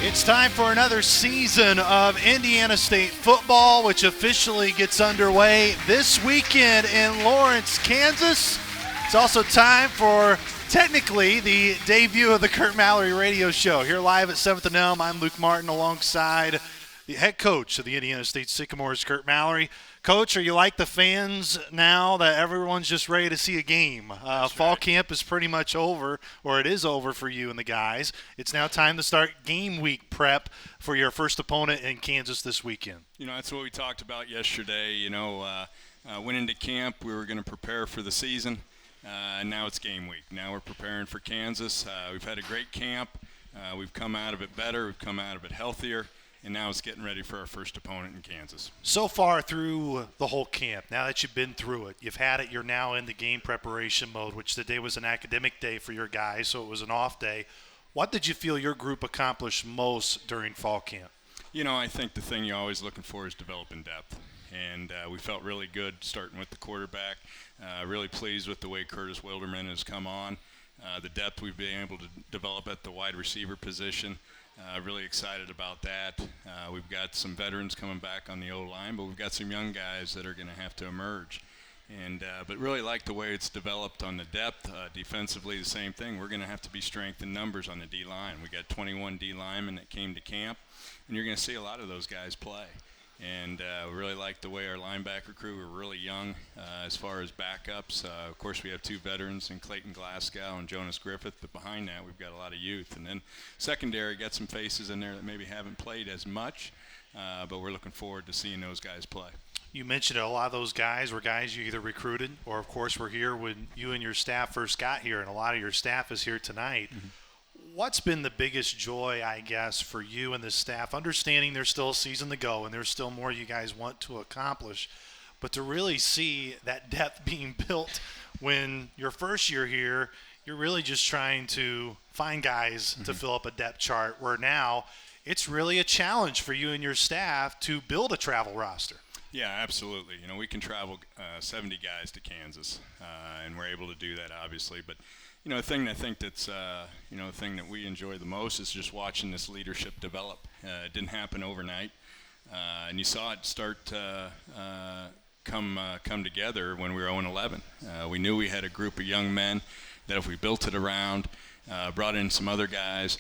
It's time for another season of Indiana State football, which officially gets underway this weekend in Lawrence, Kansas. It's also time for, technically, the debut of the Curt Mallory radio show. Here live at 7th and Elm, I'm Luke Martin alongside the head coach of the Indiana State Sycamores, Curt Mallory. Coach, are you like the fans now that everyone's just ready to see a game? Fall camp is pretty much over, or it is over for you and the guys. It's now time to start game week prep for your first opponent in Kansas this weekend. You know, that's what we talked about yesterday. Went into camp. We were going to prepare for the season, and now it's game week. Now we're preparing for Kansas. We've had a great camp. We've come out of it better. We've come out of it healthier. And now it's getting ready for our first opponent in Kansas. So far through the whole camp, now that you've been through it, you've had it, you're now in the game preparation mode, which today was an academic day for your guys, so it was an off day. What did you feel your group accomplished most during fall camp? You know, I think the thing you're always looking for is developing depth. And we felt really good starting with the quarterback. Really pleased with the way Curtis Wilderman has come on. The depth we've been able to develop at the wide receiver position. Really excited about that. We've got some veterans coming back on the O-line, but we've got some young guys that are going to have to emerge. But really like the way it's developed on the depth. Defensively, the same thing. We're going to have to be strength in numbers on the D-line. We got 21 D-linemen that came to camp, and you're going to see a lot of those guys play. And we really like the way our linebacker crew, we're really young as far as backups. Of course, we have two veterans in Clayton Glasgow and Jonas Griffith, but behind that we've got a lot of youth. And then secondary, got some faces in there that maybe haven't played as much, but we're looking forward to seeing those guys play. You mentioned a lot of those guys were guys you either recruited or, of course, were here when you and your staff first got here, and a lot of your staff is here tonight. Mm-hmm. What's been the biggest joy, I guess, for you and the staff, understanding there's still a season to go and there's still more you guys want to accomplish, but to really see that depth being built when your first year here, you're really just trying to find guys to fill up a depth chart, where now it's really a challenge for you and your staff to build a travel roster. Yeah, absolutely. You know, we can travel 70 guys to Kansas, and we're able to do that, obviously, but you know, the thing I think that's, the thing that we enjoy the most is just watching this leadership develop. It didn't happen overnight, and you saw it start to come together when we were 0-11. We knew we had a group of young men that if we built it around, brought in some other guys,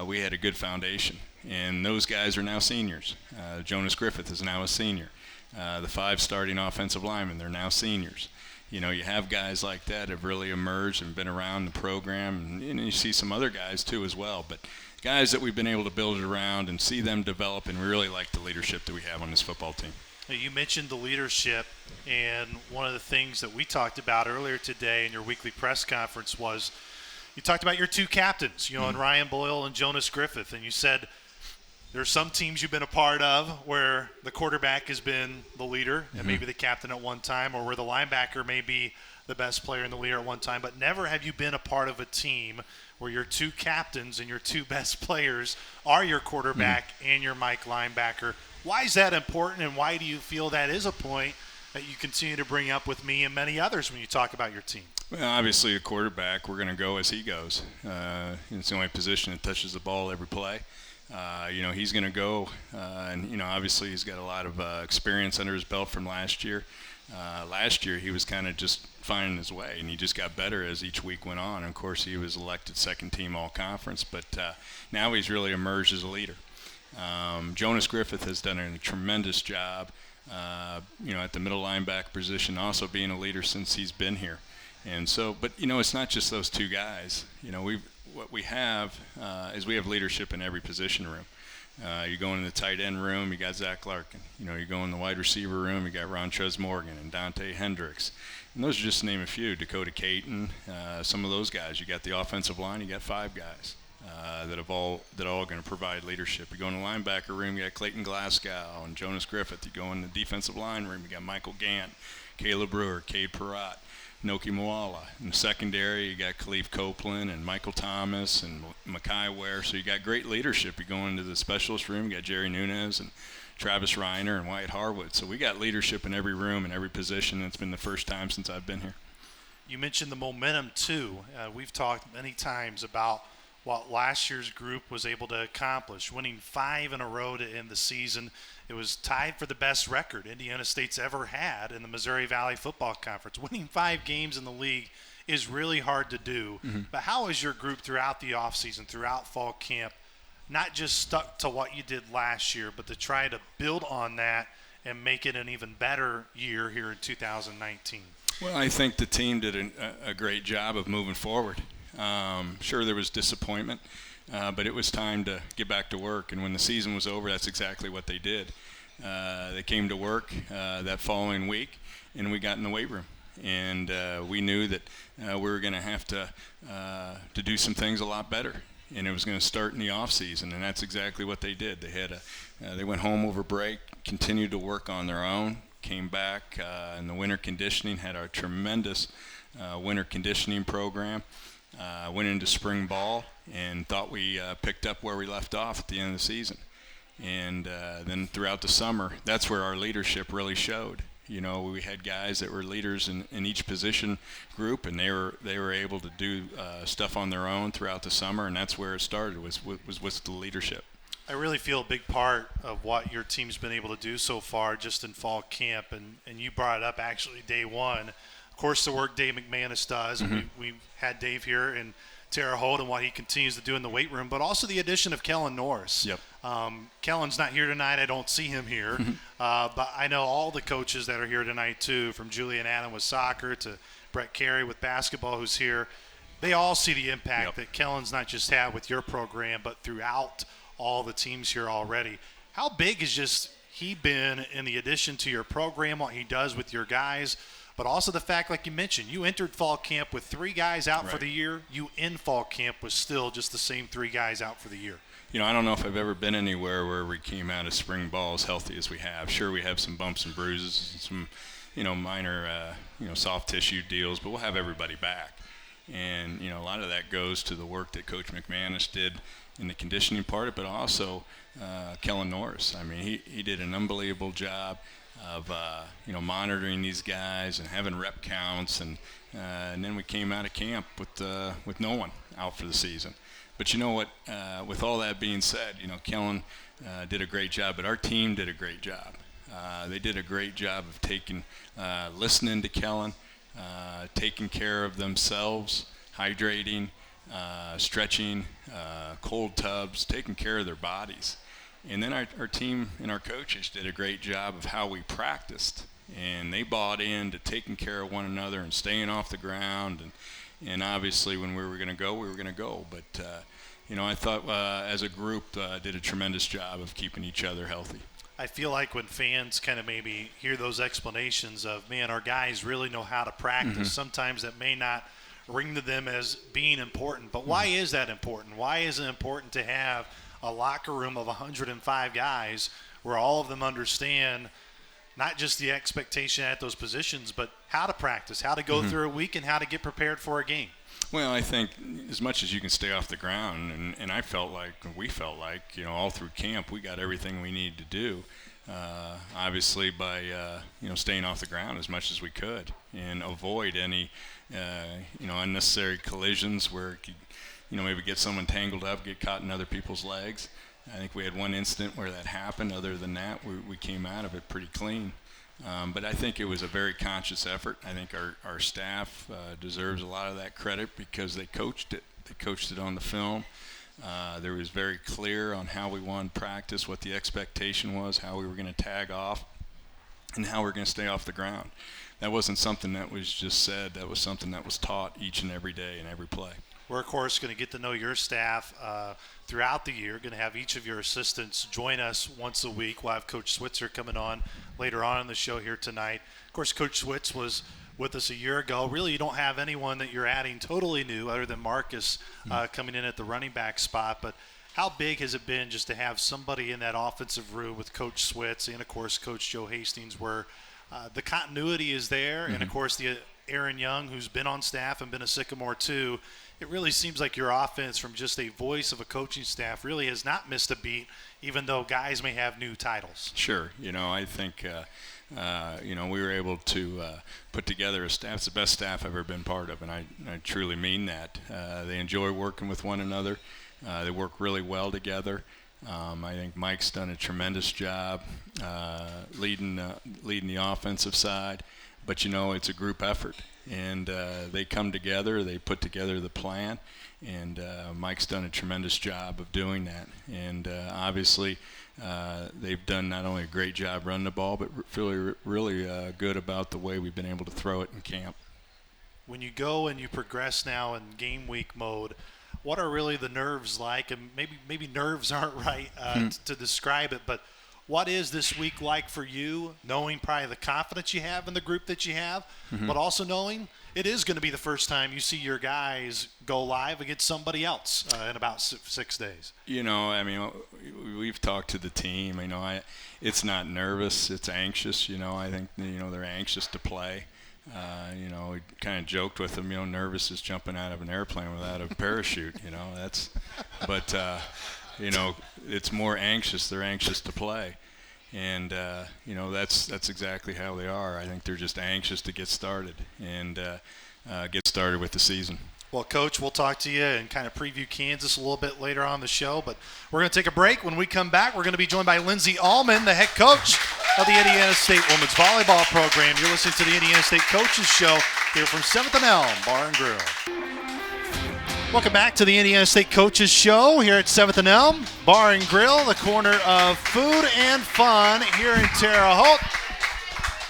we had a good foundation. And those guys are now seniors. Jonas Griffith is now a senior. The 5 starting offensive linemen, they're now seniors. You know, you have guys like that have really emerged and been around the program, and you see some other guys too as well. But guys that we've been able to build it around and see them develop, and we really like the leadership that we have on this football team. You mentioned the leadership, and one of the things that we talked about earlier today in your weekly press conference was you talked about your 2 captains, and Ryan Boyle and Jonas Griffith, and you said there's some teams you've been a part of where the quarterback has been the leader and maybe the captain at one time, or where the linebacker may be the best player and the leader at one time, but never have you been a part of a team where your 2 captains and your 2 best players are your quarterback and your Mike linebacker. Why is that important, and why do you feel that is a point that you continue to bring up with me and many others when you talk about your team? Well, obviously a quarterback, we're going to go as he goes. It's the only position that touches the ball every play. He's going to go, and obviously he's got a lot of experience under his belt from last year. Last year he was kind of just finding his way, and he just got better as each week went on. And of course, he was elected second-team all-conference, but now he's really emerged as a leader. Jonas Griffith has done a tremendous job, at the middle linebacker position, also being a leader since he's been here. And so, but it's not just those 2 guys. What we have is we have leadership in every position room. You go in the tight end room, you got Zach Larkin. You go in the wide receiver room, you got Ron Morgan and Dante Hendricks. And those are just to name a few. Dakota Caton, some of those guys. You got the offensive line, you got 5 guys that are all going to provide leadership. You go in the linebacker room, you got Clayton Glasgow and Jonas Griffith. You go in the defensive line room, you got Michael Gant, Caleb Brewer, Cade Perrott, Noki Moala. In the secondary, you got Khalif Copeland and Michael Thomas and Makai Ware. So you got great leadership. You go into the specialist room, you got Jerry Nunez and Travis Reiner and Wyatt Harwood. So we got leadership in every room and every position. It's been the first time since I've been here. You mentioned the momentum, too. We've talked many times about what last year's group was able to accomplish, winning 5 in a row to end the season. It was tied for the best record Indiana State's ever had in the Missouri Valley Football Conference. Winning 5 games in the league is really hard to do. But how is your group throughout the offseason, throughout fall camp, not just stuck to what you did last year, but to try to build on that and make it an even better year here in 2019? Well, I think the team did a great job of moving forward. Sure, there was disappointment, but it was time to get back to work. And when the season was over, that's exactly what they did. They came to work that following week, and we got in the weight room. And we knew that we were going to have to do some things a lot better. And it was going to start in the off season, and that's exactly what they did. They had they went home over break, continued to work on their own, came back in the winter conditioning, had our tremendous winter conditioning program, went into spring ball, and thought we picked up where we left off at the end of the season. And then throughout the summer, that's where our leadership really showed. You know, we had guys that were leaders in each position group, and they were able to do stuff on their own throughout the summer, and that's where it started, was with the leadership. I really feel a big part of what your team's been able to do so far just in fall camp, and you brought it up actually day one. Of course, the work Dave McManus does, and we've had Dave here and Terre Haute and what he continues to do in the weight room, but also the addition of Kellen Norris. Yep. Kellen's not here tonight. I don't see him here. But I know all the coaches that are here tonight, too, from Julian Adam with soccer to Brett Carey with basketball who's here. They all see the impact that Kellen's not just had with your program, but throughout all the teams here already. How big has just he been in the addition to your program, what he does with your guys, but also the fact, like you mentioned, you entered fall camp with 3 guys out for the year. You in fall camp was still just the same 3 guys out for the year. You know, I don't know if I've ever been anywhere where we came out of spring ball as healthy as we have. Sure, we have some bumps and bruises and some, minor, soft tissue deals, but we'll have everybody back. And, a lot of that goes to the work that Coach McManus did in the conditioning part, but also Kellen Norris. I mean, he did an unbelievable job of monitoring these guys and having rep counts, and then we came out of camp with no one out for the season. But you know what? With all that being said, Kellen did a great job, but our team did a great job. They did a great job of listening to Kellen, taking care of themselves, hydrating, stretching, cold tubs, taking care of their bodies. And then our team and our coaches did a great job of how we practiced. And they bought into taking care of one another and staying off the ground. And obviously when we were going to go, we were going to go. But, I thought as a group did a tremendous job of keeping each other healthy. I feel like when fans kind of maybe hear those explanations of, man, our guys really know how to practice, sometimes that may not ring to them as being important. But why is that important? Why is it important to have a locker room of 105 guys where all of them understand not just the expectation at those positions, but how to practice, how to go through a week, and how to get prepared for a game? Well, I think as much as you can stay off the ground, and we felt like, all through camp, we got everything we needed to do, obviously by, staying off the ground as much as we could and avoid any, unnecessary collisions where, maybe get someone tangled up, get caught in other people's legs. I think we had one incident where that happened. Other than that, we came out of it pretty clean. But I think it was a very conscious effort. I think our staff deserves a lot of that credit because they coached it. They coached it on the film. They was very clear on how we wanted practice, what the expectation was, how we were going to tag off, and how we were going to stay off the ground. That wasn't something that was just said. That was something that was taught each and every day in every play. We're, of course, going to get to know your staff throughout the year. Going to have each of your assistants join us once a week. We'll have Coach Switzer coming on later on in the show here tonight. Of course, Coach Switz was with us a year ago. Really, you don't have anyone that you're adding totally new other than Marcus coming in at the running back spot. But how big has it been just to have somebody in that offensive room with Coach Switz and, of course, Coach Joe Hastings where the continuity is there and, of course, the Aaron Young, who's been on staff and been a Sycamore too, it really seems like your offense, from just a voice of a coaching staff, really has not missed a beat, even though guys may have new titles. Sure. I think, we were able to put together a staff. It's the best staff I've ever been part of, and I truly mean that. They enjoy working with one another. They work really well together. I think Mike's done a tremendous job leading the offensive side. But, it's a group effort. And they come together, they put together the plan, and Mike's done a tremendous job of doing that. And obviously they've done not only a great job running the ball, but really good about the way we've been able to throw it in camp. When you go and you progress now in game week mode, what are really the nerves like? And maybe nerves aren't right to describe it, but what is this week like for you, knowing probably the confidence you have in the group that you have, but also knowing it is going to be the first time you see your guys go live against somebody else in about 6 days? We've talked to the team. It's not nervous. It's anxious. I think, they're anxious to play. We kind of joked with them, nervous is jumping out of an airplane without a parachute, but it's more anxious. They're anxious to play. And, that's exactly how they are. I think they're just anxious to get started and get started with the season. Well, Coach, we'll talk to you and kind of preview Kansas a little bit later on the show, but we're going to take a break. When we come back, we're going to be joined by Lindsay Allman, the head coach of the Indiana State Women's Volleyball Program. You're listening to the Indiana State Coaches Show here from 7th and Elm Bar and Grill. Welcome back to the Indiana State Coaches Show here at 7th and Elm Bar and Grill, the corner of food and fun here in Terre Haute.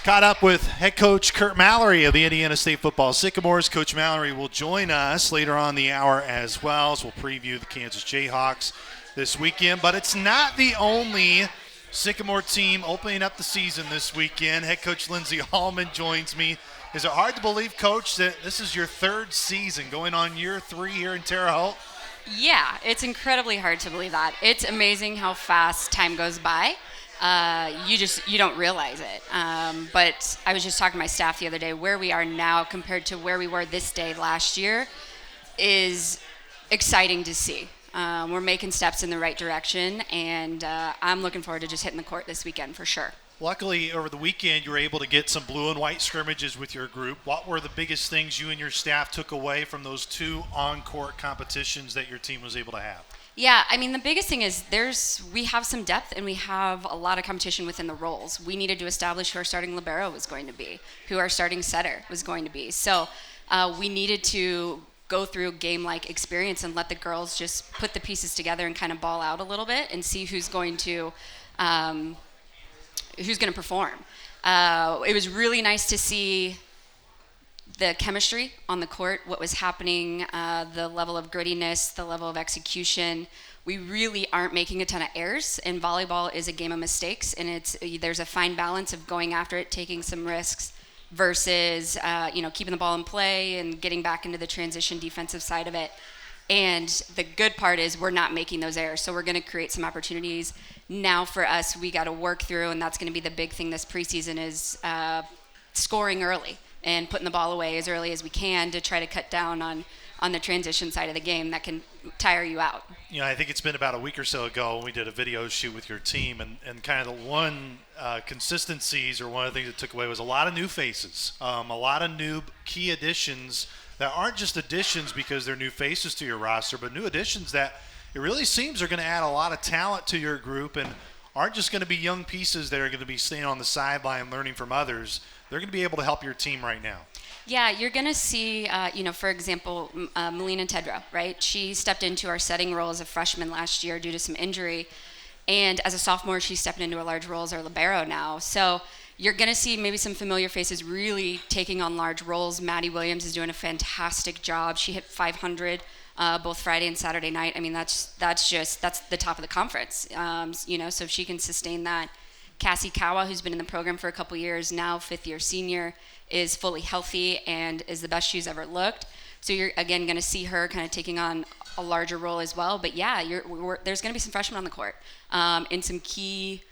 Caught up with head coach Curt Mallory of the Indiana State Football Sycamores. Coach Mallory will join us later on the hour as well, as we'll preview the Kansas Jayhawks this weekend. But it's not the only Sycamore team opening up the season this weekend. Head coach Lindsay Holman joins me. Is it hard to believe, Coach, that this is your third season, going on year 3 here in Terre Haute? Yeah, it's incredibly hard to believe that. It's amazing how fast time goes by. You don't realize it. But I was just talking to my staff the other day. Where we are now compared to where we were this day last year is exciting to see. We're making steps in the right direction, and I'm looking forward to just hitting the court this weekend for sure. Luckily, over the weekend, you were able to get some blue and white scrimmages with your group. What were the biggest things you and your staff took away from those 2 on-court competitions that your team was able to have? Yeah, the biggest thing is we have some depth and we have a lot of competition within the roles. We needed to establish who our starting libero was going to be, who our starting setter was going to be. So we needed to go through a game-like experience and let the girls just put the pieces together and kind of ball out a little bit and see who's going to perform. It was really nice to see the chemistry on the court, what was happening, the level of grittiness, the level of execution. We really aren't making a ton of errors, and volleyball is a game of mistakes, and there's a fine balance of going after it, taking some risks, versus keeping the ball in play and getting back into the transition defensive side of it. And the good part is we're not making those errors, so we're going to create some opportunities. Now for us, we got to work through, and that's going to be the big thing this preseason is scoring early and putting the ball away as early as we can to try to cut down on the transition side of the game that can tire you out. I think it's been about a week or so ago when we did a video shoot with your team, and kind of the one consistencies or one of the things that took away was a lot of new faces, a lot of new key additions that aren't just additions because they're new faces to your roster, but new additions that it really seems are going to add a lot of talent to your group and aren't just going to be young pieces that are going to be staying on the sideline learning from others. They're going to be able to help your team right now. Yeah, you're going to see, for example, Melina Tedrow, right? She stepped into our setting role as a freshman last year due to some injury. And as a sophomore, she's stepping into a large role as our libero now. So you're going to see maybe some familiar faces really taking on large roles. Maddie Williams is doing a fantastic job. She hit 500 both Friday and Saturday night. That's the top of the conference. So if she can sustain that. Cassie Kawa, who's been in the program for a couple years, now fifth-year senior, is fully healthy and is the best she's ever looked. So you're, again, going to see her kind of taking on a larger role as well. But, yeah, there's going to be some freshmen on the court in some key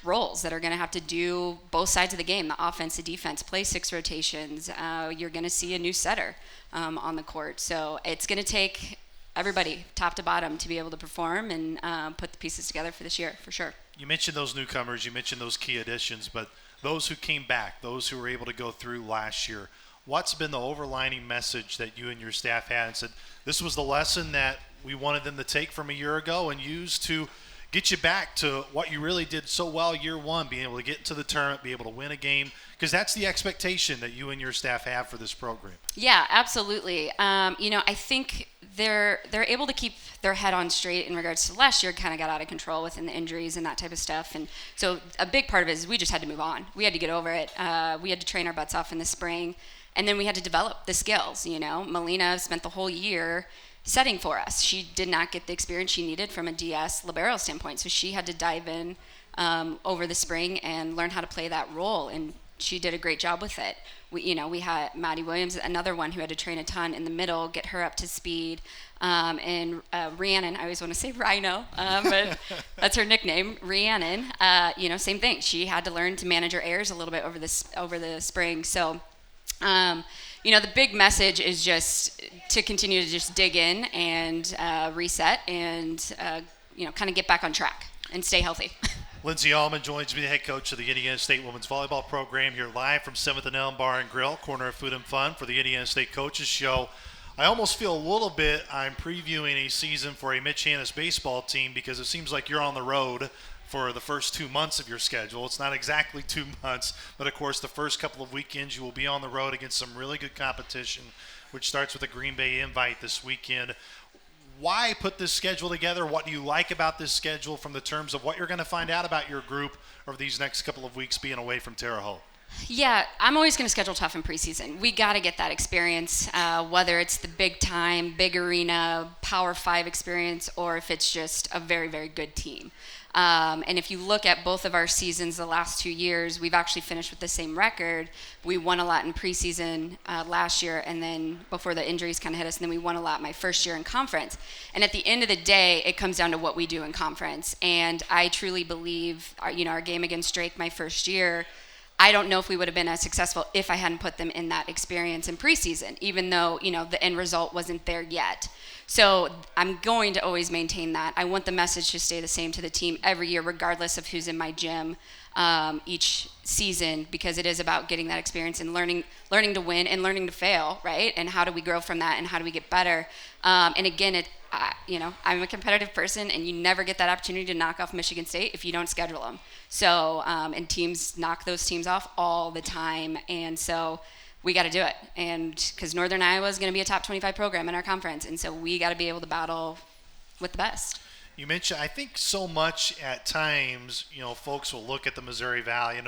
roles that are going to have to do both sides of the game, the offense, the defense, play 6 rotations. You're going to see a new setter on the court. So it's going to take everybody, top to bottom, to be able to perform and put the pieces together for this year, for sure. You mentioned those newcomers, you mentioned those key additions, but those who came back, those who were able to go through last year, what's been the overlining message that you and your staff had and said, this was the lesson that we wanted them to take from a year ago and use to get you back to what you really did so well year one, being able to get into the tournament, be able to win a game, because that's the expectation that you and your staff have for this program. Yeah, absolutely. I think they're able to keep their head on straight in regards to last year. Kind of got out of control within the injuries and that type of stuff, and so a big part of it is we just had to move on. We had to get over it. We had to train our butts off in the spring, and then we had to develop the skills. Melina spent the whole year setting for us. She did not get the experience she needed from a DS libero standpoint, so she had to dive in over the spring and learn how to play that role, and she did a great job with it. We had Maddie Williams, another one who had to train a ton in the middle, get her up to speed, and Rhiannon, I always want to say Rhino, but that's her nickname, Rhiannon. Same thing. She had to learn to manage her airs a little bit over the spring. So, the big message is just to continue to just dig in and reset and kind of get back on track and stay healthy. Lindsay Allman joins me, the head coach of the Indiana State Women's Volleyball Program, here live from 7th and Elm Bar and Grill, corner of Food and Fun for the Indiana State Coaches Show. I almost feel a little bit I'm previewing a season for a Mitch Hannes baseball team because it seems like you're on the road for the first 2 months of your schedule. It's not exactly 2 months, but of course the first couple of weekends you will be on the road against some really good competition, which starts with the Green Bay Invite this weekend. Why put this schedule together? What do you like about this schedule from the terms of what you're going to find out about your group over these next couple of weeks being away from Terre Haute? Yeah, I'm always going to schedule tough in preseason. We got to get that experience, whether it's the big time, big arena, Power 5 experience, or if it's just a very, very good team. And if you look at both of our seasons the last 2 years, we've actually finished with the same record. We won a lot in preseason last year, and then before the injuries kind of hit us, and then we won a lot my first year in conference. And at the end of the day, it comes down to what we do in conference. And I truly believe, our game against Drake my first year, I don't know if we would have been as successful if I hadn't put them in that experience in preseason, even though, the end result wasn't there yet. So I'm going to always maintain that. I want the message to stay the same to the team every year, regardless of who's in my gym each season, because it is about getting that experience and learning to win and learning to fail, right? And how do we grow from that and how do we get better? And again, I'm a competitive person, and you never get that opportunity to knock off Michigan State if you don't schedule them. So, and teams knock those teams off all the time, and so we got to do it. And because Northern Iowa is going to be a top 25 program in our conference, and so we got to be able to battle with the best. You mentioned, I think so much at times, folks will look at the Missouri Valley.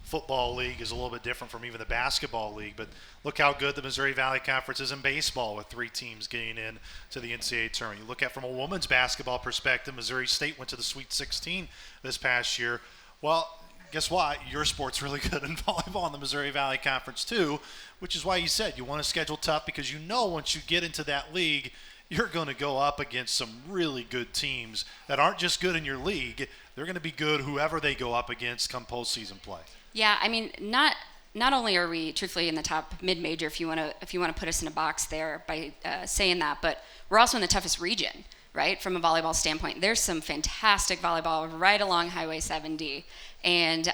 Football league is a little bit different from even the basketball league, but look how good the Missouri Valley Conference is in baseball with 3 teams getting in to the NCAA tournament. You look at from a women's basketball perspective, Missouri State went to the Sweet 16 this past year. Well, guess what? Your sport's really good in volleyball in the Missouri Valley Conference too, which is why you said you want to schedule tough, because once you get into that league, you're going to go up against some really good teams that aren't just good in your league. They're going to be good whoever they go up against come postseason play. Yeah, I mean, not only are we truthfully in the top mid-major, if you want to put us in a box there by saying that, but we're also in the toughest region, right? From a volleyball standpoint, there's some fantastic volleyball right along Highway 70, and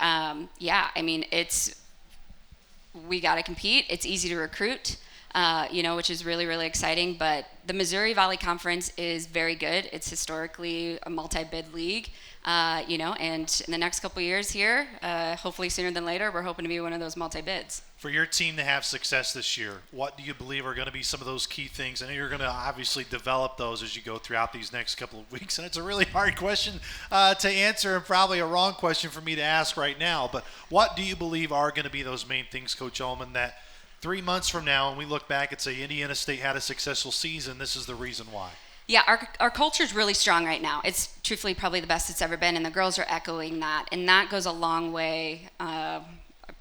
we got to compete. It's easy to recruit. Which is really, really exciting. But the Missouri Valley Conference is very good. It's historically a multi-bid league, and in the next couple of years here, hopefully sooner than later, we're hoping to be one of those multi-bids. For your team to have success this year, what do you believe are going to be some of those key things? I know you're going to obviously develop those as you go throughout these next couple of weeks, and it's a really hard question to answer and probably a wrong question for me to ask right now. But what do you believe are going to be those main things, Coach Allman, that 3 months from now, when we look back and say Indiana State had a successful season, this is the reason why? Yeah, our culture is really strong right now. It's truthfully probably the best it's ever been, and the girls are echoing that. And that goes a long way,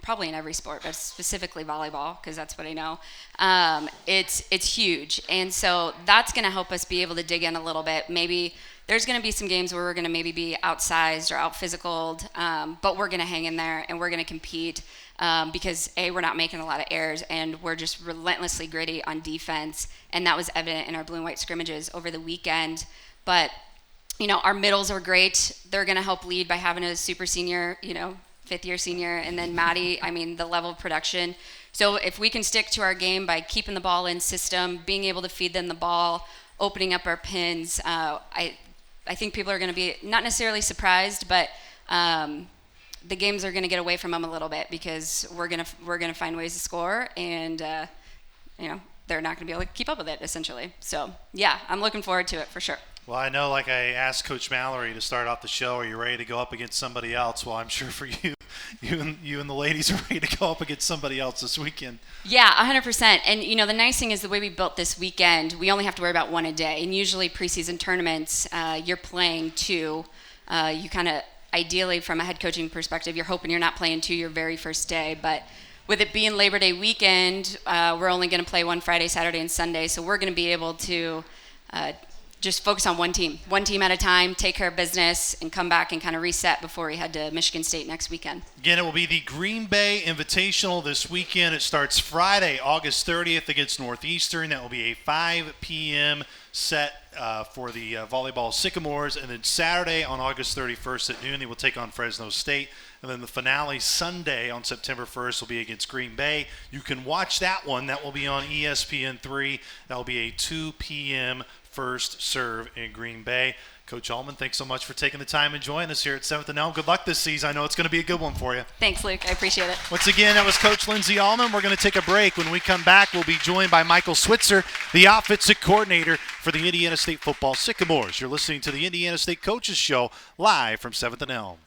probably in every sport, but specifically volleyball, because that's what I know. It's huge. And so that's going to help us be able to dig in a little bit. Maybe there's going to be some games where we're going to maybe be outsized or out-physicaled, but we're going to hang in there and we're going to compete because, A, we're not making a lot of errors, and we're just relentlessly gritty on defense, and that was evident in our blue and white scrimmages over the weekend. But, our middles are great. They're going to help lead by having a super senior, fifth-year senior, and then Maddie, the level of production. So if we can stick to our game by keeping the ball in system, being able to feed them the ball, opening up our pins, I think people are going to be not necessarily surprised, but the games are going to get away from them a little bit because we're going to find ways to score, and they're not going to be able to keep up with it essentially. So yeah, I'm looking forward to it for sure. Well, I know, like I asked Coach Mallory to start off the show, are you ready to go up against somebody else? Well, I'm sure for you and the ladies are ready to go up against somebody else this weekend. Yeah, 100%. And, the nice thing is the way we built this weekend, we only have to worry about one a day. And usually preseason tournaments, you're playing two. You kind of, ideally from a head coaching perspective, you're hoping you're not playing two your very first day. But with it being Labor Day weekend, we're only going to play one Friday, Saturday, and Sunday. So we're going to be able to just focus on one team at a time, take care of business, and come back and kind of reset before we head to Michigan State next weekend. Again, it will be the Green Bay Invitational this weekend. It starts Friday, August 30th against Northeastern. That will be a 5 p.m. set for the volleyball Sycamores. And then Saturday on August 31st at noon, they will take on Fresno State. And then the finale Sunday on September 1st will be against Green Bay. You can watch that one. That will be on ESPN3. That will be a 2 p.m. first serve in Green Bay. Coach Allman, thanks so much for taking the time and joining us here at 7th and Elm. Good luck this season. I know it's going to be a good one for you. Thanks, Luke. I appreciate it. Once again, that was Coach Lindsay Allman. We're going to take a break. When we come back, we'll be joined by Michael Switzer, the offensive coordinator for the Indiana State football Sycamores. You're listening to the Indiana State Coaches Show live from 7th and Elm.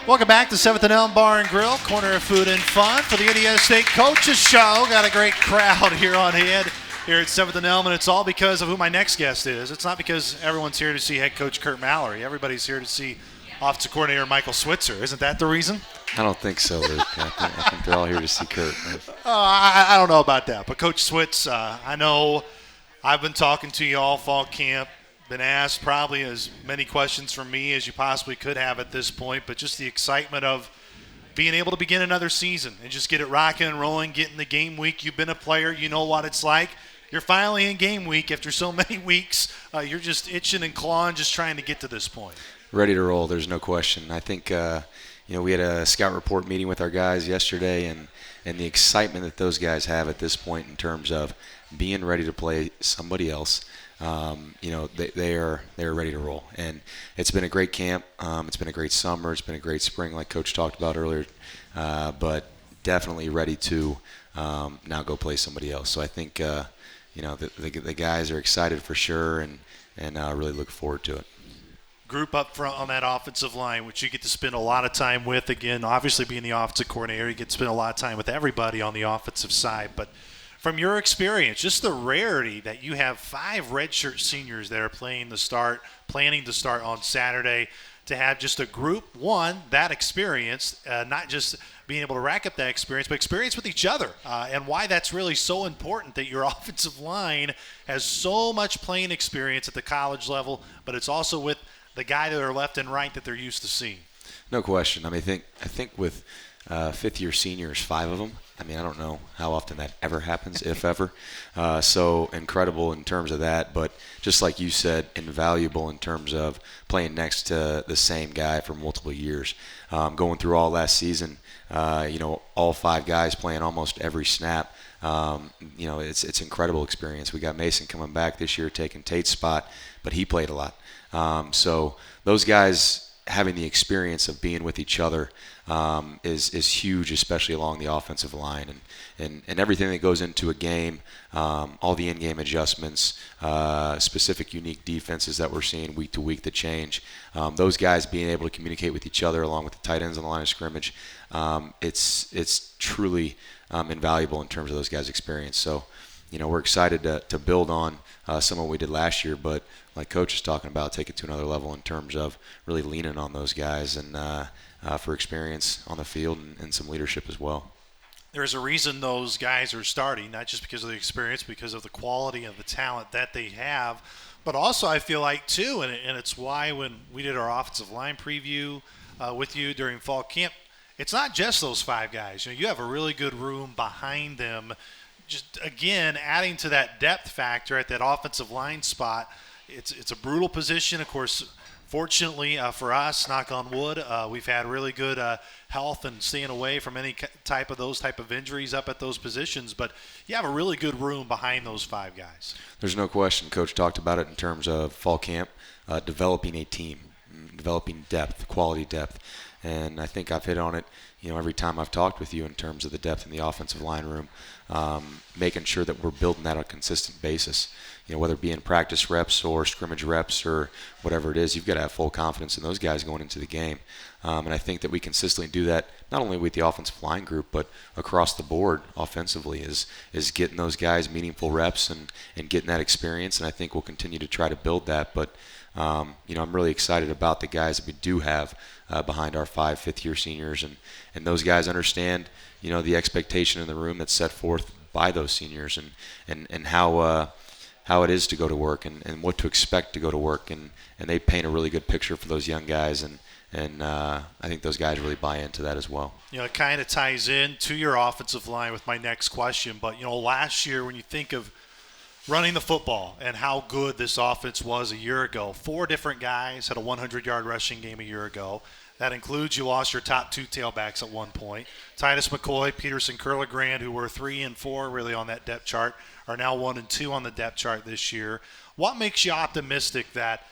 Welcome back to 7th and Elm Bar and Grill, corner of food and fun for the Indiana State Coaches Show. Got a great crowd here on hand here at 7th and Elm, and it's all because of who my next guest is. It's not because everyone's here to see head coach Curt Mallory. Everybody's here to see offensive coordinator Michael Switzer. Isn't that the reason? I don't think so, Luke. I think they're all here to see Curt. I don't know about that, but Coach Switz, I know I've been talking to you all fall camp, been asked probably as many questions from me as you possibly could have at this point, but just the excitement of being able to begin another season and just get it rocking and rolling, get in the game week. You've been a player. You know what it's like. You're finally in game week after so many weeks. You're just itching and clawing, just trying to get to this point. Ready to roll. There's no question. I think, we had a scout report meeting with our guys yesterday, and the excitement that those guys have at this point in terms of being ready to play somebody else. They are ready to roll, and it's been a great camp. It's been a great summer. It's been a great spring, like Coach talked about earlier. But definitely ready to now go play somebody else. So I think the guys are excited for sure, and really look forward to it. Group up front on that offensive line, which you get to spend a lot of time with. Again, obviously being the offensive coordinator, you get to spend a lot of time with everybody on the offensive side, but from your experience, just the rarity that you have 5 redshirt seniors that are planning to start on Saturday, to have just a group one that experience, not just being able to rack up that experience, but experience with each other, and why that's really so important that your offensive line has so much playing experience at the college level, but it's also with the guy to their left and right that they're used to seeing. No question. I think with fifth-year seniors, 5 of them. I don't know how often that ever happens, if ever. So incredible in terms of that, but just like you said, invaluable in terms of playing next to the same guy for multiple years. Going through all last season, all 5 guys playing almost every snap. It's incredible experience. We got Mason coming back this year, taking Tate's spot, but he played a lot. So those guys having the experience of being with each other is huge, especially along the offensive line, and everything that goes into a game, all the in-game adjustments, specific unique defenses that we're seeing week to week that change. Those guys being able to communicate with each other along with the tight ends on the line of scrimmage, it's truly invaluable in terms of those guys' experience. So, we're excited to build on some of what we did last year, but like Coach is talking about, take it to another level in terms of really leaning on those guys and for experience on the field and some leadership as well. There's a reason those guys are starting, not just because of the experience, because of the quality of the talent that they have. But also I feel like, too, and it's why when we did our offensive line preview with you during fall camp, it's not just those 5 guys. You have a really good room behind them. Just, again, adding to that depth factor at that offensive line spot. It's a brutal position. Of course, fortunately for us, knock on wood, we've had really good health and staying away from any type of injuries up at those positions. But you have a really good room behind those 5 guys. There's no question. Coach talked about it in terms of fall camp, developing a team, developing depth, quality depth. And I think I've hit on it, every time I've talked with you in terms of the depth in the offensive line room, making sure that we're building that on a consistent basis. Whether it be in practice reps or scrimmage reps or whatever it is, you've got to have full confidence in those guys going into the game. And I think that we consistently do that not only with the offensive line group, but across the board offensively is getting those guys meaningful reps and getting that experience. And I think we'll continue to try to build that. But, I'm really excited about the guys that we do have behind our 5 fifth-year seniors. And those guys understand, the expectation in the room that's set forth by those seniors and how it is to go to work and what to expect to go to work. And they paint a really good picture for those young guys. And I think those guys really buy into that as well. It kind of ties in to your offensive line with my next question. But, last year when you think of running the football and how good this offense was a year ago, 4 different guys had a 100-yard rushing game a year ago. That includes you lost your top 2 tailbacks at one point. Titus McCoy, Peterson Curlegrand, who were 3 and 4 really on that depth chart, are now 1 and 2 on the depth chart this year. What makes you optimistic that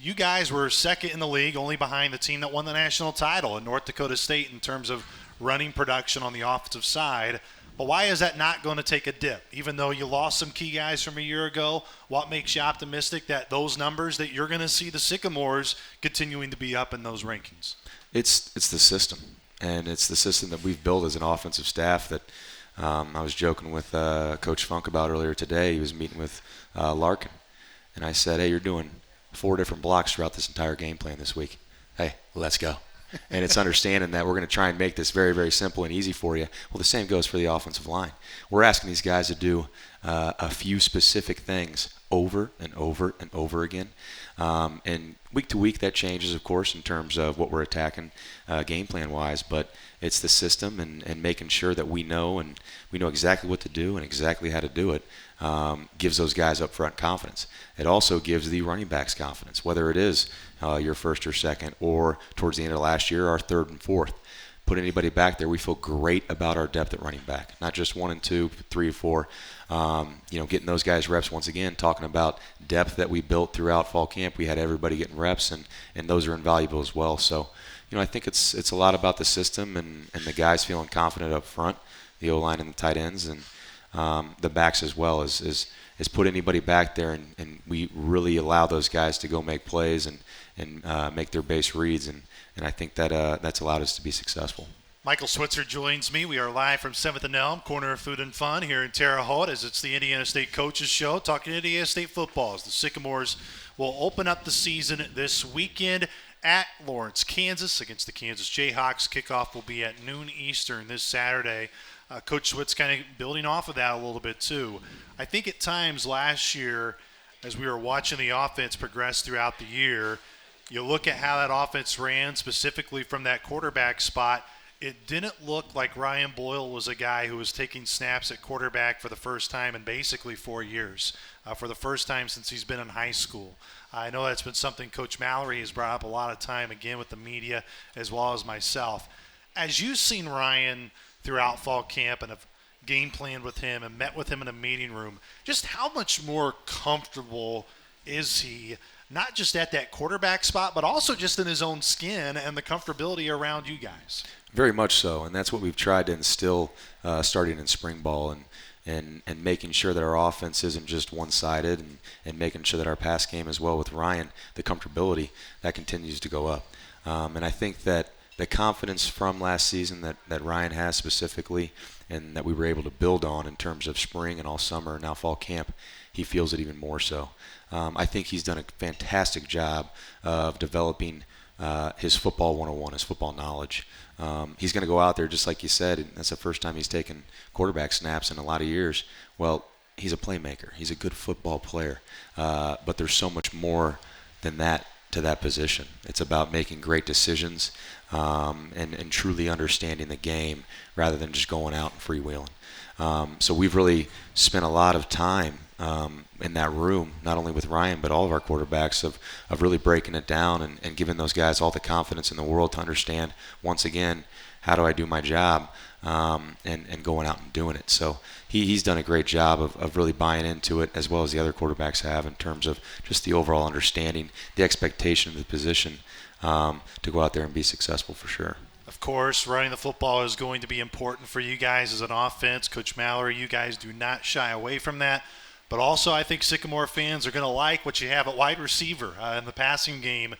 you guys were second in the league, only behind the team that won the national title in North Dakota State in terms of running production on the offensive side. But why is that not going to take a dip? Even though you lost some key guys from a year ago, what makes you optimistic that those numbers that you're going to see the Sycamores continuing to be up in those rankings? It's the system, and it's the system that we've built as an offensive staff that I was joking with Coach Funk about earlier today. He was meeting with Larkin, and I said, hey, you're doing 4 different blocks throughout this entire game plan this week. Hey, let's go. And it's understanding that we're going to try and make this very, very simple and easy for you. Well, the same goes for the offensive line. We're asking these guys to do a few specific things over and over and over again. And week to week that changes, of course, in terms of what we're attacking game plan-wise. But it's the system and making sure that we know exactly what to do and exactly how to do it. Gives those guys up front confidence. It also gives the running backs confidence, whether it is your first or second, or towards the end of last year, our 3rd and 4th. Put anybody back there, we feel great about our depth at running back. Not just 1 and 2, 3 or 4. Getting those guys reps once again, talking about depth that we built throughout fall camp. We had everybody getting reps, and those are invaluable as well. So, I think it's a lot about the system and the guys feeling confident up front, the O-line and the tight ends, and the backs as well is put anybody back there, and we really allow those guys to go make plays and make their base reads, and I think that that's allowed us to be successful. Michael Switzer joins me. We are live from 7th and Elm, corner of Food and Fun here in Terre Haute, as it's the Indiana State Coaches Show, talking Indiana State football. As the Sycamores will open up the season this weekend at Lawrence, Kansas, against the Kansas Jayhawks. Kickoff will be at noon Eastern this Saturday. Coach Switz kind of building off of that a little bit too. I think at times last year, as we were watching the offense progress throughout the year, you look at how that offense ran, specifically from that quarterback spot, it didn't look like Ryan Boyle was a guy who was taking snaps at quarterback for the first time in basically 4 years, for the first time since he's been in high school. I know that's been something Coach Mallory has brought up a lot of time, again, with the media as well as myself. As you've seen Ryan throughout fall camp and have game planned with him and met with him in a meeting room, just how much more comfortable is he, not just at that quarterback spot, but also just in his own skin and the comfortability around you guys? Very much so, and that's what we've tried to instill starting in spring ball, and making sure that our offense isn't just one-sided, and making sure that our pass game as well with Ryan, the comfortability, that continues to go up. And I think that the confidence from last season that Ryan has specifically, and that we were able to build on in terms of spring and all summer and now fall camp, he feels it even more so. I think he's done a fantastic job of developing his football 101, his football knowledge. He's going to go out there, just like you said, and that's the first time he's taken quarterback snaps in a lot of years. Well, he's a playmaker. He's a good football player. But there's so much more than that to that position. It's about making great decisions and truly understanding the game rather than just going out and freewheeling. So we've really spent a lot of time in that room, not only with Ryan, but all of our quarterbacks, of really breaking it down and giving those guys all the confidence in the world to understand, once again, how do I do my job, and going out and doing it. So he's done a great job of really buying into it, as well as the other quarterbacks have, in terms of just the overall understanding, the expectation of the position to go out there and be successful for sure. Of course, running the football is going to be important for you guys as an offense. Coach Mallory, you guys do not shy away from that. But also, I think Sycamore fans are going to like what you have at wide receiver in the passing game.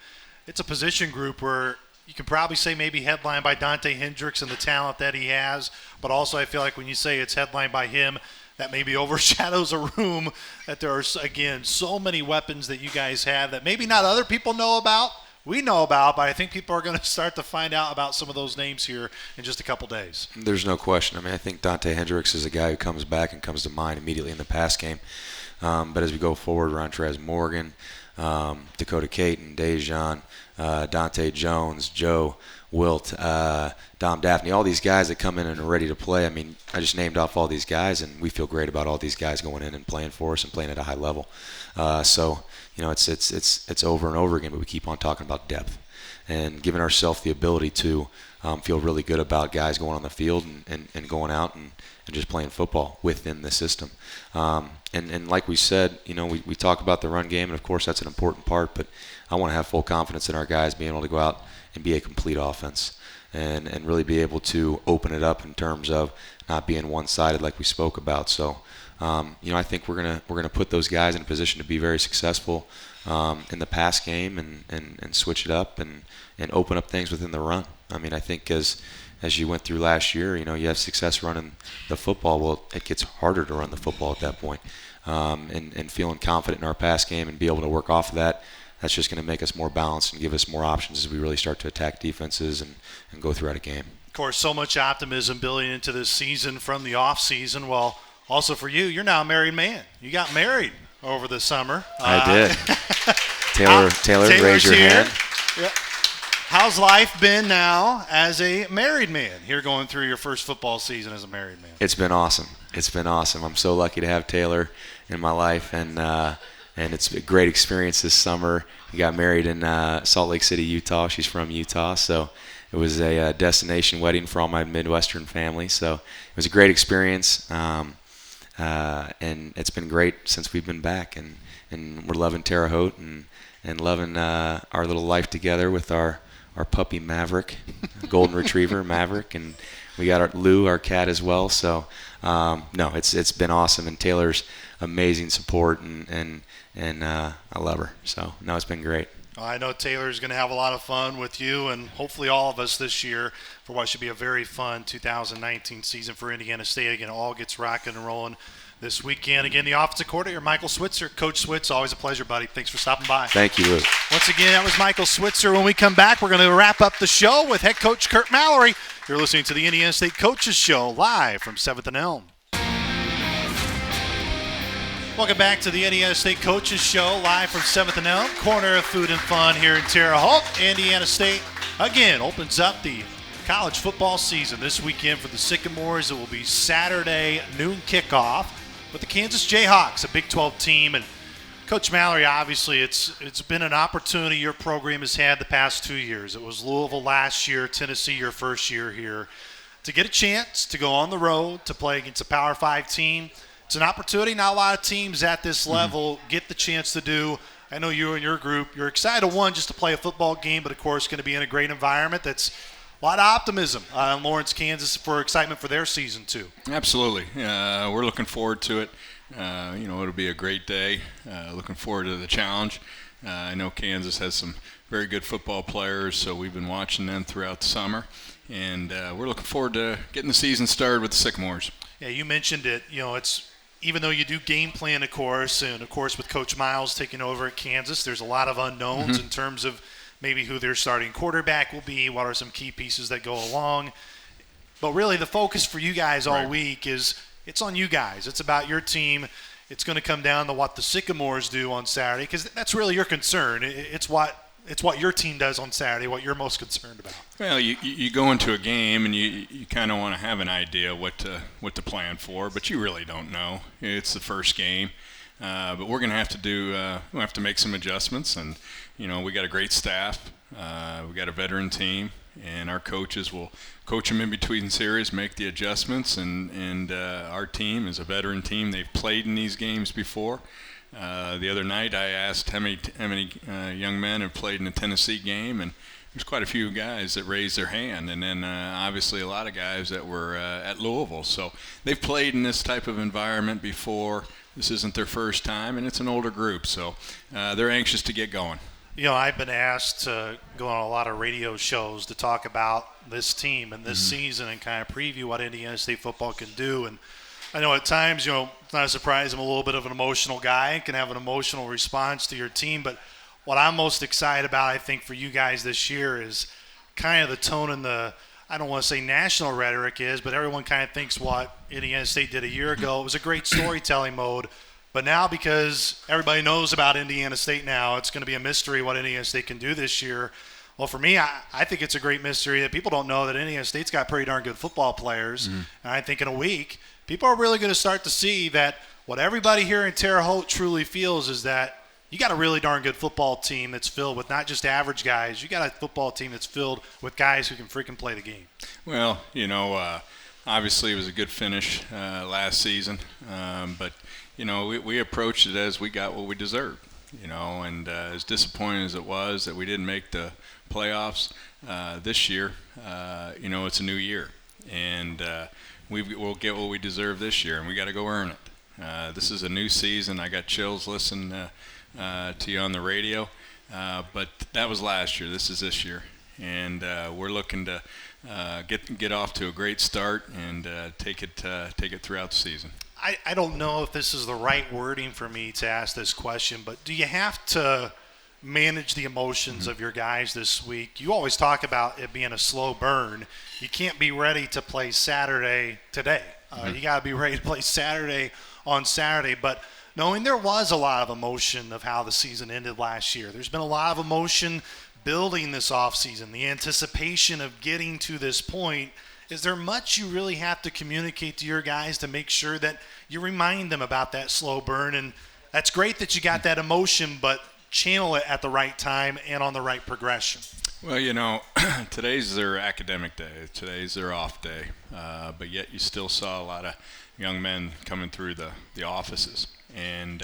It's a position group where you can probably say maybe headlined by Dante Hendricks and the talent that he has. But also, I feel like when you say it's headlined by him, that maybe overshadows a room, that there are, again, so many weapons that you guys have that maybe not other people know about. We know about, but I think people are going to start to find out about some of those names here in just a couple days. There's no question. I mean, I think Dante Hendricks is a guy who comes back and comes to mind immediately in the pass game. But as we go forward, Rontrez Morgan, Dakota Caton, Dejan, Dante Jones, Joe Wilt, Dom Daphne, all these guys that come in and are ready to play. I mean, I just named off all these guys, and we feel great about all these guys going in and playing for us and playing at a high level. So, you know, it's over and over again, but we keep on talking about depth and giving ourselves the ability to feel really good about guys going on the field and going out and just playing football within the system. And like we said, you know, we talk about the run game, and of course that's an important part, but I want to have full confidence in our guys being able to go out and be a complete offense and really be able to open it up in terms of not being one-sided like we spoke about. So, you know, I think we're gonna put those guys in a position to be very successful in the pass game and switch it up and open up things within the run. I mean, I think as you went through last year, you know, you have success running the football. Well, it gets harder to run the football at that point. And feeling confident in our pass game and be able to work off of that, that's just going to make us more balanced and give us more options as we really start to attack defenses and go throughout a game. Of course, so much optimism building into this season from the off season. Well, also for you, you're now a married man. You got married over the summer. I did. Taylor, raise your hand. Yep. How's life been now as a married man here going through your first football season as a married man? It's been awesome. I'm so lucky to have Taylor in my life, and it's a great experience this summer. We got married in Salt Lake City, Utah. She's from Utah, so it was a destination wedding for all my Midwestern family. So it was a great experience, and it's been great since we've been back. And we're loving Terre Haute and loving our little life together with our puppy Maverick, golden retriever Maverick, and we got Lou, our cat, as well. So no, it's been awesome, and Taylor's amazing support, and I love her. So no, it's been great. I know Taylor's going to have a lot of fun with you and hopefully all of us this year for what should be a very fun 2019 season for Indiana State. Again, it all gets rocking and rolling this weekend. Again, the offensive coordinator, Michael Switzer. Coach Switz, always a pleasure, buddy. Thanks for stopping by. Thank you, Luke. Once again, that was Michael Switzer. When we come back, we're going to wrap up the show with head coach Curt Mallory. You're listening to the Indiana State Coaches Show live from 7th and Elm. Welcome back to the Indiana State Coaches Show live from 7th and Elm, corner of food and fun here in Terre Haute. Indiana State, again, opens up the college football season this weekend for the Sycamores. It will be Saturday noon kickoff with the Kansas Jayhawks, a Big 12 team. And Coach Mallory, obviously, it's been an opportunity your program has had the past 2 years. It was Louisville last year, Tennessee your first year here. To get a chance to go on the road to play against a Power 5 team, it's an opportunity not a lot of teams at this level get the chance to do. I know you and your group, you're excited, one, just to play a football game, but, of course, going to be in a great environment. That's a lot of optimism in Lawrence, Kansas for excitement for their season, too. Absolutely. We're looking forward to it. You know, it'll be a great day. Looking forward to the challenge. I know Kansas has some very good football players, so we've been watching them throughout the summer. And we're looking forward to getting the season started with the Sycamores. Yeah, you mentioned it. You know, it's even though you do game plan, of course, and, of course, with Coach Miles taking over at Kansas, there's a lot of unknowns in terms of maybe who their starting quarterback will be, what are some key pieces that go along. But really the focus for you guys all week is it's on you guys. It's about your team it's going to come down to what the Sycamores do on Saturday, because that's really your concern. It's what your team does on Saturday, what you're most concerned about. Well, you go into a game and you kind of want to have an idea what to plan for, but you really don't know. It's the first game, but we're going to have to make some adjustments, and we got a great staff, we got a veteran team, and our coaches will coach them in between series, make the adjustments, and our team is a veteran team. They've played in these games before. The other night I asked how many young men have played in a Tennessee game, and there's quite a few guys that raised their hand, and then obviously a lot of guys that were at Louisville. So they've played in this type of environment before. This isn't their first time, and it's an older group, so they're anxious to get going. I've been asked to go on a lot of radio shows to talk about this team and this season and kind of preview what Indiana State football can do. And I know at times, it's not a surprise, I'm a little bit of an emotional guy, can have an emotional response to your team. But what I'm most excited about, I think, for you guys this year is kind of the tone and I don't want to say national rhetoric is, but everyone kind of thinks what Indiana State did a year ago. It was a great storytelling mode. But now, because everybody knows about Indiana State now, it's going to be a mystery what Indiana State can do this year. Well, for me, I think it's a great mystery that people don't know that Indiana State's got pretty darn good football players. And I think in a week, people are really going to start to see that what everybody here in Terre Haute truly feels is that you got a really darn good football team that's filled with not just average guys. You got a football team that's filled with guys who can freaking play the game. Well, obviously it was a good finish last season, but we approached it as we got what we deserved, and as disappointing as it was that we didn't make the playoffs this year, it's a new year, and we'll get what we deserve this year, and we got to go earn it. This is a new season. I got chills listening to you on the radio, but that was last year. This is this year, and we're looking to get off to a great start and take it throughout the season. I don't know if this is the right wording for me to ask this question, but do you have to manage the emotions of your guys this week? You always talk about it being a slow burn. You can't be ready to play Saturday today. You got to be ready to play Saturday on Saturday. But knowing there was a lot of emotion of how the season ended last year, there's been a lot of emotion building this offseason, the anticipation of getting to this point. Is there much you really have to communicate to your guys to make sure that you remind them about that slow burn? And that's great that you got that emotion, but channel it at the right time and on the right progression. Well, today's their academic day. Today's their off day. But yet you still saw a lot of young men coming through the offices. And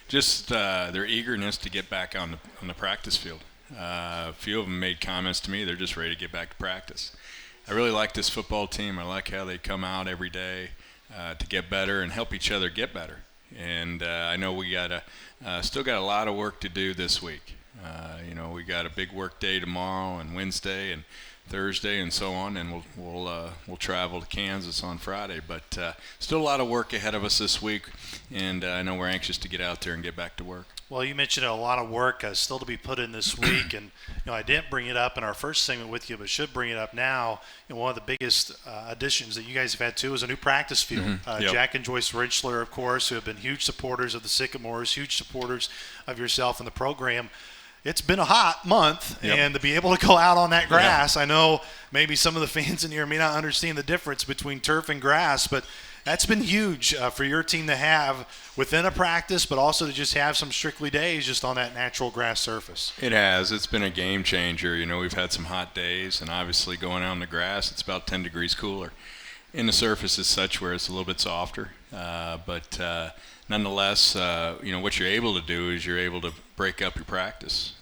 just their eagerness to get back on the practice field. A few of them made comments to me. They're just ready to get back to practice. I really like this football team. I like how they come out every day to get better and help each other get better. And I know we still got a lot of work to do this week. We got a big work day tomorrow and Wednesday and Thursday and so on, and we'll travel to Kansas on Friday. But still a lot of work ahead of us this week, and I know we're anxious to get out there and get back to work. Well, you mentioned a lot of work still to be put in this week, and I didn't bring it up in our first segment with you, but should bring it up now. One of the biggest additions that you guys have had too is a new practice field. Yep. Jack and Joyce Richler, of course, who have been huge supporters of the Sycamores, huge supporters of yourself and the program. It's been a hot month, and to be able to go out on that grass, I know maybe some of the fans in here may not understand the difference between turf and grass, but that's been huge for your team to have within a practice, but also to just have some strictly days just on that natural grass surface. It has. It's been a game changer. We've had some hot days, and obviously going out on the grass, it's about 10 degrees cooler. And the surface is such where it's a little bit softer, but nonetheless, what you're able to do is you're able to break up your practice.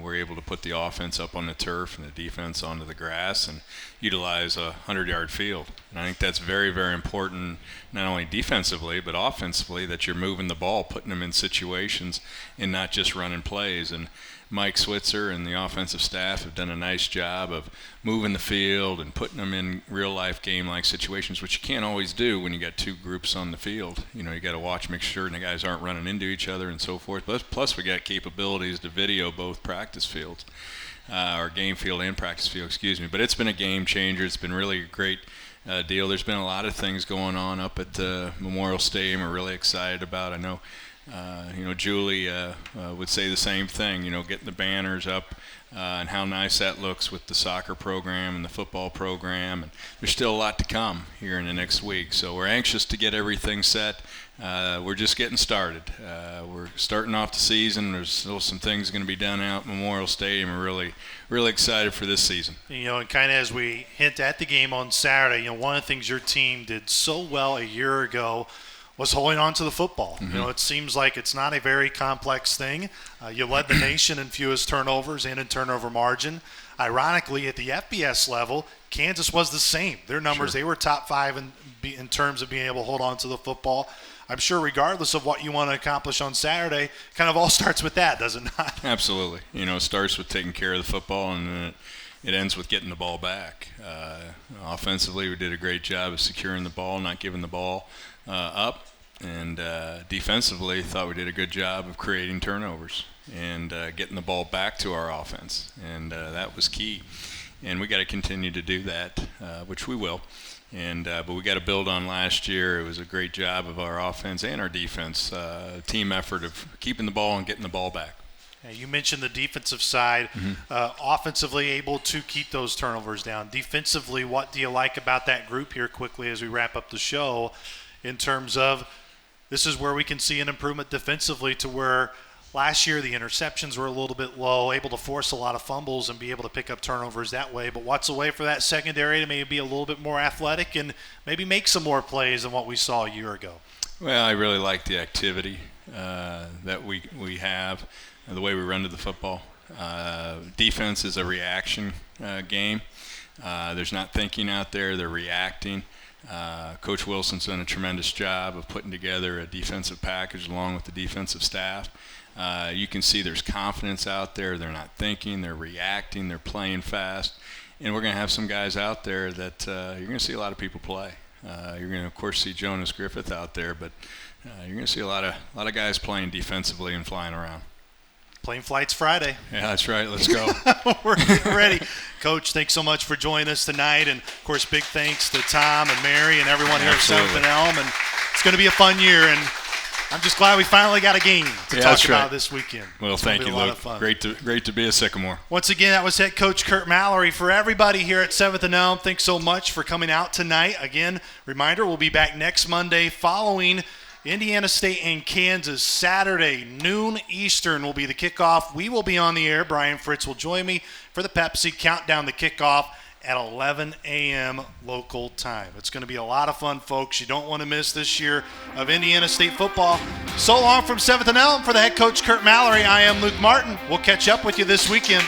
We're able to put the offense up on the turf and the defense onto the grass and utilize a 100-yard field. And I think that's very, very important, not only defensively but offensively, that you're moving the ball, putting them in situations and not just running plays. And Mike Switzer and the offensive staff have done a nice job of moving the field and putting them in real-life game-like situations, which you can't always do when you got two groups on the field. You got to watch, make sure the guys aren't running into each other and so forth. Plus we got capabilities to video both practice fields, or game field and practice field, excuse me. But it's been a game changer. It's been really great deal. There's been a lot of things going on up at Memorial Stadium we're really excited about. I know, Julie would say the same thing, getting the banners up and how nice that looks with the soccer program and the football program. And there's still a lot to come here in the next week. So we're anxious to get everything set. We're just getting started. We're starting off the season. There's still some things going to be done out at Memorial Stadium. We're really, really excited for this season. And kind of as we hint at the game on Saturday, one of the things your team did so well a year ago was holding on to the football. Mm-hmm. It seems like it's not a very complex thing. You led the nation in fewest turnovers and in turnover margin. Ironically, at the FBS level, Kansas was the same. Their numbers, Sure. They were top 5 in terms of being able to hold on to the football. I'm sure regardless of what you want to accomplish on Saturday, kind of all starts with that, does it not? Absolutely. It starts with taking care of the football, and then it ends with getting the ball back. Offensively, we did a great job of securing the ball, not giving the ball up. And defensively, thought we did a good job of creating turnovers and getting the ball back to our offense. And that was key. And we got to continue to do that, which we will. But we got to build on last year. It was a great job of our offense and our defense, team effort of keeping the ball and getting the ball back. You mentioned the defensive side. Mm-hmm. Offensively, able to keep those turnovers down. Defensively, what do you like about that group here quickly as we wrap up the show in terms of this is where we can see an improvement defensively to where last year the interceptions were a little bit low, able to force a lot of fumbles and be able to pick up turnovers that way. But what's a way for that secondary to maybe be a little bit more athletic and maybe make some more plays than what we saw a year ago? Well, I really like the activity that we have, the way we run to the football. Defense is a reaction game. There's not thinking out there. They're reacting. Coach Wilson's done a tremendous job of putting together a defensive package along with the defensive staff. You can see there's confidence out there. They're not thinking. They're reacting. They're playing fast. And we're going to have some guys out there that you're going to see a lot of people play. You're going to, of course, see Jonas Griffith out there, but you're going to see a lot of guys playing defensively and flying around. Plane flights Friday. Yeah, that's right. Let's go. We're getting ready. Coach, thanks so much for joining us tonight. And, of course, big thanks to Tom and Mary and everyone here Absolutely. at 7th and Elm. And it's going to be a fun year. And I'm just glad we finally got a game to talk about this weekend. Well, thank you, Luke. Great to be a Sycamore. Once again, that was head coach Curt Mallory. For everybody here at 7th and Elm, thanks so much for coming out tonight. Again, reminder, we'll be back next Monday following Indiana State and Kansas. Saturday, noon Eastern will be the kickoff. We will be on the air. Brian Fritz will join me for the Pepsi Countdown, the kickoff at 11 a.m. local time. It's going to be a lot of fun, folks. You don't want to miss this year of Indiana State football. So long from 7th and Elm. For the head coach Curt Mallory, I am Luke Martin. We'll catch up with you this weekend.